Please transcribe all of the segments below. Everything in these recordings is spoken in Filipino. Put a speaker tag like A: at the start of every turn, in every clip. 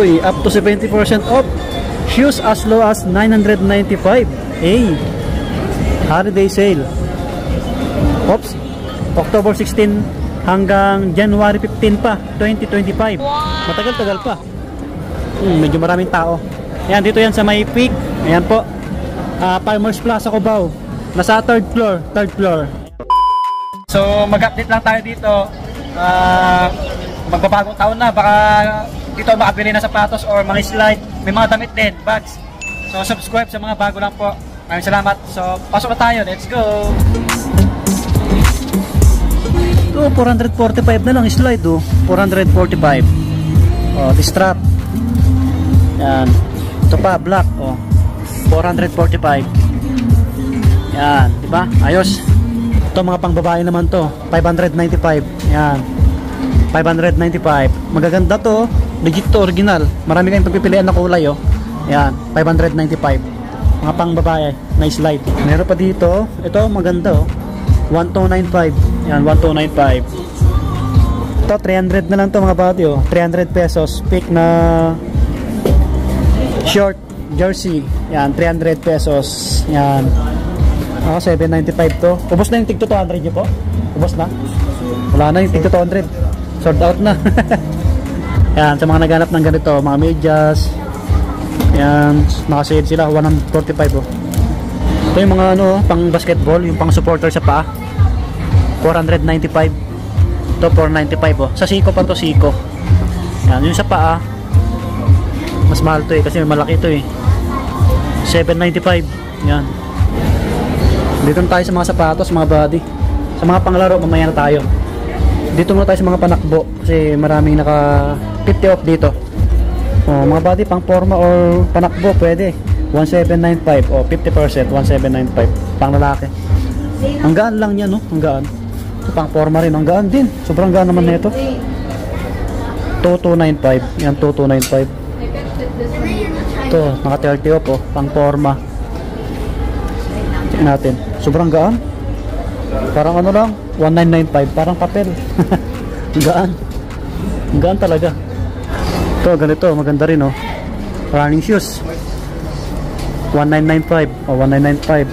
A: Uy, up to 70% off. Shoes as low as 995. Holiday sale. Oops. October 16 hanggang January 15 pa, 2025. Matagal-tagal pa. Medyo maraming tao. Ayan, dito yan sa may peak. Ayan po. Farmers Plaza, Cubao. Nasa third floor. So, mag-update lang tayo dito. Magbabagong taon na. Baka dito makabili na sapatos or mga slide. May mga damit din, bags. So, subscribe sa mga bago lang po. Maraming salamat. So, pasok na tayo. Let's go! Ito, 445 na lang slide, oh. 445. Oh, the strap. Yan. Ito pa, black, oh. 445. Yan, di ba? Ayos. Ito mga pangbabae naman to. 595. Yan. 595. Magaganda to, legit to, original. Marami kayong pagpipilian na kulay, oh. Yan, 595. Mga pangbabae na slide. Meron pa dito. Ito, maganda, oh. 1295. Yan, 1295. Ito, 300 na lang to mga buddy, oh. 300 pesos. Pick na short jersey. Yan, 300 pesos. Yan. 795 to. Ubos na yung tig 200 nyo po? Ubos na? Wala na yung tig 200. Sold out na. Yan, sa mga naghanap ng ganito, mga medyas. Yan, nakasale sila. 145, oh. Ito yung mga ano, pang basketball, yung pang supporter sa paa. 495. Ito 495, oh. Sa Siko pa to, Siko. Yan, yung sa paa mas mahal to, kasi malaki to, 795. Yan. Dito na tayo sa mga sapatos, mga buddy. Sa mga panglaro, mamaya na tayo. Dito muna tayo sa mga panakbo kasi maraming naka 50 off dito. Oh, mga buddy, pang forma or panakbo pwede. 1795 o 50%, 1795 pang lalaki. Ang gaan lang yan, no? Ang gaan. Ito pang forma rin, ang gaan din. Sobrang gaan naman nito. 2295. Yan, 2295. Ito, naka 30 off, oh, pang forma. Tingnan natin. Sobrang gaan. Parang ano lang, 1995, parang papel. Ang gaan. Ang gaan talaga. Ito, ganito, maganda rin, oh. Running shoes. 1995 o 1995.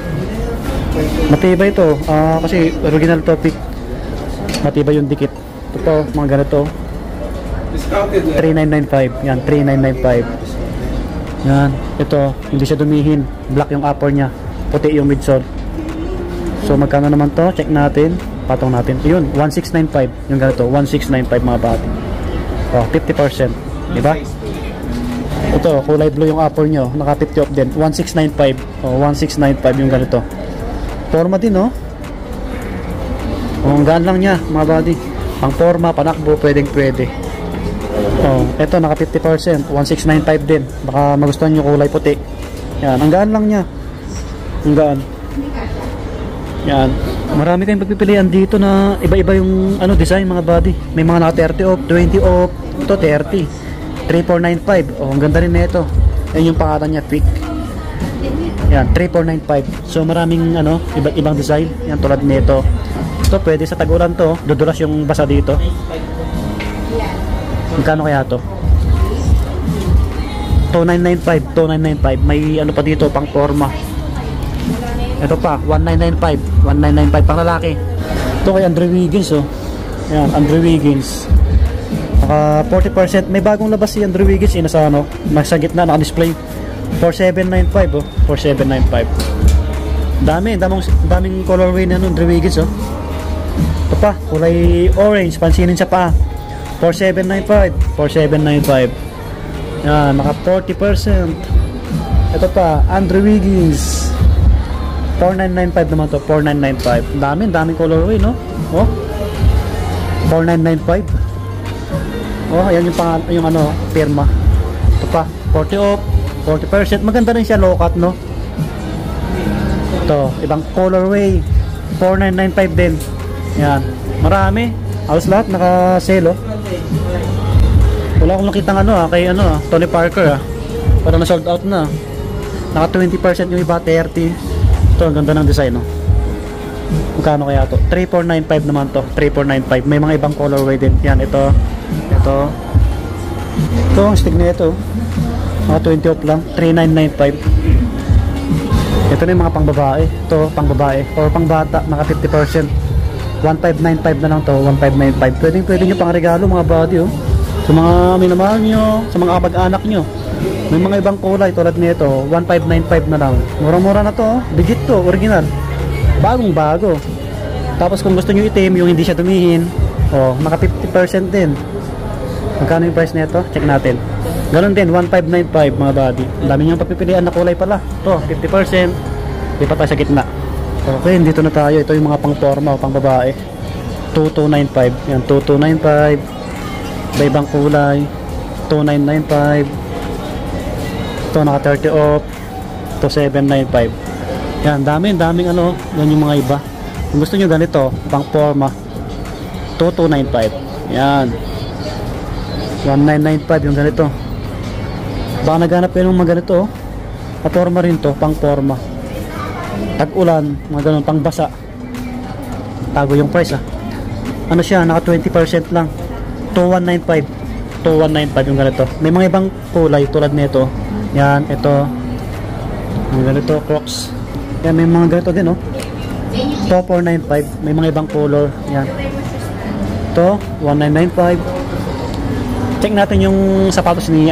A: Matibay ito, kasi original topic. Matibay yung dikit. Ito, mga ganito. 3995. Yan, 3995. Yan, ito, hindi siya dumihin. Black yung upper niya, puti yung midsole. So magkano naman to? Check natin, patong natin. Yun, 1695. Yung ganito, 1695 mga bati. Oh, 50%, di ba? Ito, kulay blue yung upper nyo, naka 50 off din, 1695. O, 1695 yung ganito. Forma din, oh. O, ang gaan lang nya, mga buddy. Pang forma, panakbo, pwedeng pwede. O, ito, naka 50%, 1695 din. Baka magustuhan nyo kulay puti. Yan, ang gaan lang nya. Ang gaan. Yan. Marami kayong pagpipilian dito na iba-iba yung ano, design, mga buddy. May mga naka 30 off, 20 off, ito 30. 3495. Oh, ang ganda rin na ito. Yan yung pangalan niya, Quick. Yan, 3495. So maraming ano, ibang design. Yan, tulad nito. Ito pwede sa tagulan to. Dudulas yung basa dito. Magkano kaya to? 2995. 2995. May ano pa dito, pang forma. Ito pa, 1995. 1995 pang lalaki. Ito kay Andrew Wiggins, oh. Yan, Andrew Wiggins. 40%. May bagong labas si Andrew Wiggins, nasa ano, nasa gitna, naka-display. 4795, oh. 4795. Daming colorway na Andrew Wiggins, oh. Ito pa, kulay orange, pansinin sa pa. 4795. 4795. Yan, naka 40%. Ito pa, Andrew Wiggins. 4995 naman to, 4995. Daming colorway, no? Oh. 4995. Oh, ayan yung ano, firma. Ito pa, 40 off, 40%. Maganda rin siya, low cut, no? Ito, ibang colorway. 4995 din. Yan. Marami. Halos lahat naka-sale, oh. Wala akong nakitang ano, kay ano, Tony Parker, parang na sold out na. Naka 20% yung iba, 30. Ito, ang ganda ng design, no? Magkano kaya to? 3495 naman to. 3495. May mga ibang colorway din. Yan, ito. Ito, ang stick na ito. Mga 20 off lang. 3,995. Ito na yung mga pang babae. Ito, pang babae. Or pang bata, naka 50%. 1,595 na lang to. 1,595. Pwede nyo pang regalo mga buddy, oh. Sa mga minamahal nyo, sa mga kapag-anak nyo. May mga ibang kulay tulad nito. 1,595 na lang. Mura-mura na to, oh. Legit to, original. Bagong bago. Tapos kung gusto nyo itim, yung hindi siya dumihin, oh, naka 50% din. Magkano yung price nito? Check natin. Ganon din, 1,595 mga buddy. Ang dami nyo papipilian na kulay pala. Ito, 50%. Di pa tayo sa gitna. Okay, dito na tayo. Ito yung mga pang forma o pang babae. 2,295. Yan, 2,295. May ibang kulay. 2,995. Ito, naka 30 off. Ito, 795. Yan, daming ano. Yan yung mga iba. Kung gusto nyo ganito, pang forma, 2,295. Yan. 1,995 yung ganito. Baka naghanap kayo ng mga ganito, oh. Forma rin to, pang forma. Tag-ulan, mga ganun, pang basa. Tago yung price, ah. Ano siya, naka 20% lang. 2,195. 2,195 yung ganito. May mga ibang kulay tulad nito. Yan, ito. Mga ganito, Crocs. Yan, may mga ganito din, oh. Ito, 4,995. May mga ibang color. Yan. Ito, 1,995. Check natin yung sapatos ni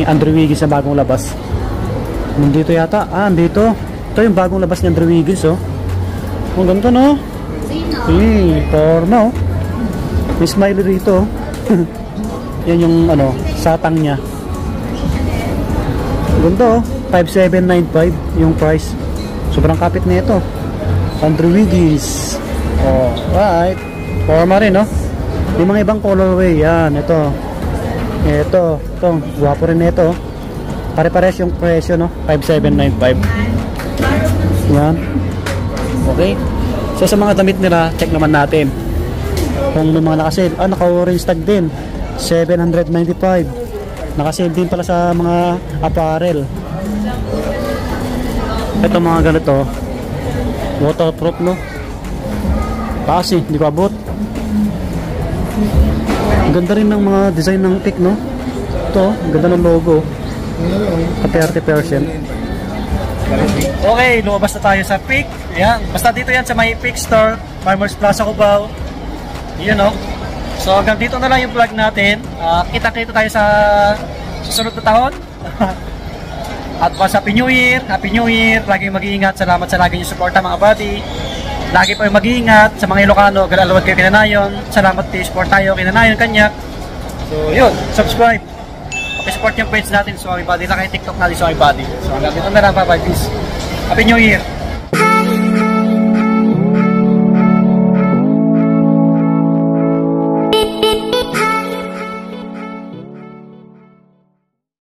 A: Andrew Wiggins na bagong labas. Nandito yata. Ah, nandito. Ito yung bagong labas ni Andrew Wiggins, oh. Ang ganito, no? Forma, oh. May smiley rito, oh. Yan yung satang niya. Ganito, oh. 5,795 yung price. Sobrang kapit na ito. Andrew Wiggins. Oh, right. Forma rin, no? May mga ibang colorway. Yan, ito. Ito. Guwapo rin ito. Pare-pares yung presyo, no? 5,795. Yan. Okay. So, sa mga damit nila, check naman natin. Kung may mga nakasale. Ah, naka-orange tag din. 795. Nakasale din pala sa mga apparel. Ito mga ganito. Waterproof, no? Kasi, hindi ko abot. Ang ganda rin ng mga design ng pick, no? Ito, ang ganda ng logo. Pati 30%. Okay, lumabas na tayo sa pick. Ayan, basta dito yan sa may pick store, Farmers Plaza Cubao. Yun, no? So, hanggang dito na lang yung vlog natin. Kita-kita tayo sa susunod na taon. At once Happy New Year! Happy New Year! Laging mag-iingat. Salamat sa lagi nyo suporta mga buddy. Lagi po yung mag-iingat sa mga Ilocano. Galalawad kayo Kinanayon. Salamat tayo support tayo Kinanayon Kanyak. So yun, subscribe. Pakisupport yung page natin so everybody. Like TikTok natin so everybody. So hanggang dito na lang. Bye bye. Peace. Happy New Year!